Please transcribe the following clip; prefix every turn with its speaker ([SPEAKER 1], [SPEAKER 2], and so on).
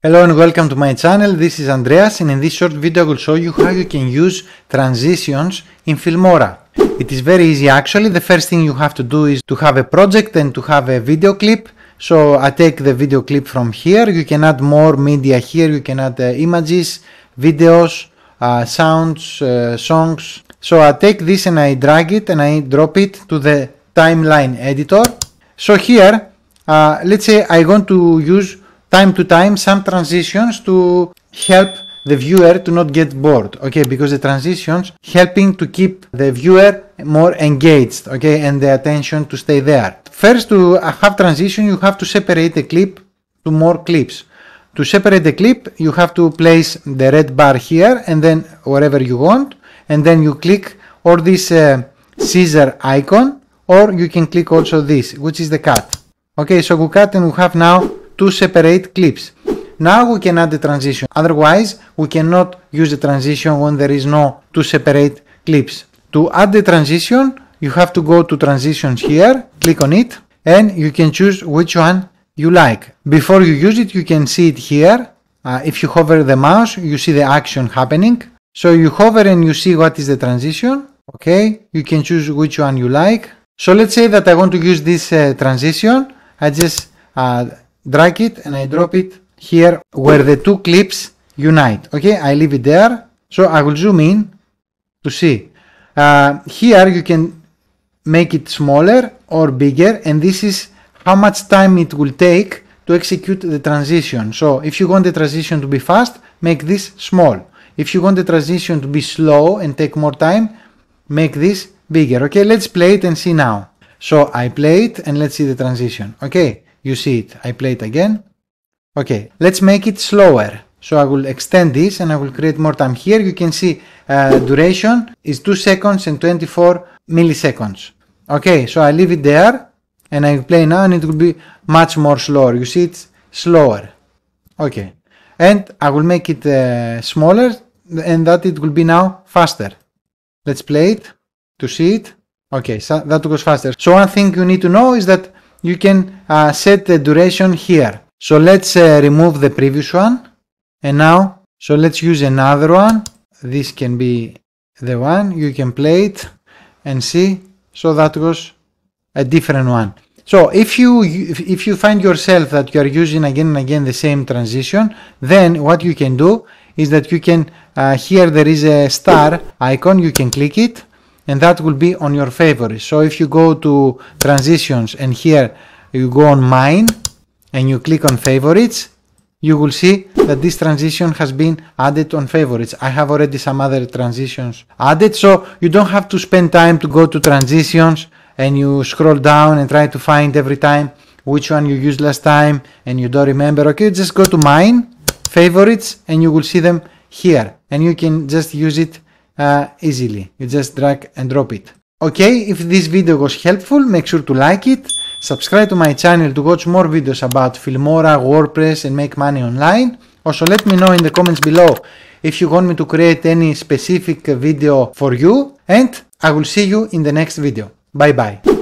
[SPEAKER 1] Hello and welcome to my channel. This is Andreas, and in this short video I will show you how you can use transitions in Filmora. It is very easy actually. The first thing you have to do is to have a project and to have a video clip. So I take the video clip from here. You can add more media here. You can add images, videos, sounds, songs. So I take this and I drag it and I drop it to the timeline editor. So here, let's say I want to use time to time some transitions to help the viewer to not get bored, okay, because the transitions helping to keep the viewer more engaged, okay, and the attention to stay there. First, to have transition, you have to separate the clip to more clips. To separate the clip, you have to place the red bar here and then wherever you want, and then you click or this scissor icon, or you can click also this, which is the cut. Okay, so we cut and we have now two separate clips. Now we can add the transition. Otherwise, we cannot use the transition when there is no two separate clips. To add the transition, you have to go to transitions here, click on it, and you can choose which one you like. Before you use it, you can see it here. If you hover the mouse, you see the action happening. So you hover and you see what is the transition. Okay, you can choose which one you like. So let's say that I want to use this transition. I just drag it and I drop it here where the two clips unite. Okay, I leave it there. So I will zoom in to see. Here you can make it smaller or bigger, and this is how much time it will take to execute the transition. So if you want the transition to be fast, make this small. If you want the transition to be slow and take more time, make this bigger. Okay, let's play it and see now. So I play it and let's see the transition. Okay, you see it. I play it again. Okay, let's make it slower. So I will extend this and I will create more time. Here you can see duration is 2 seconds and 24 milliseconds. Okay, so I leave it there and I play now and it will be much more slower. You see it's slower. Okay, and I will make it smaller and that it will be now faster. Let's play it to see it. Okay, so that goes faster. So one thing you need to know is that you can set the duration here. So let's remove the previous one. And now, so let's use another one. This can be the one. You can play it and see. So that was a different one. So if you find yourself that you are using again and again the same transition, then what you can do is that you can, here there is a star icon, you can click it, and that will be on your favorites. So if you go to transitions and here you go on mine and you click on favorites, you will see that this transition has been added on favorites. I have already some other transitions added, so you don't have to spend time to go to transitions and you scroll down and try to find every time which one you used last time and you don't remember. Okay, just go to mine, favorites, and you will see them here and you can just use it easily. You just drag and drop it. Okay, if this video was helpful, make sure to like it, subscribe to my channel to watch more videos about Filmora, WordPress and make money online. Also let me know in the comments below if you want me to create any specific video for you, and I will see you in the next video. Bye bye.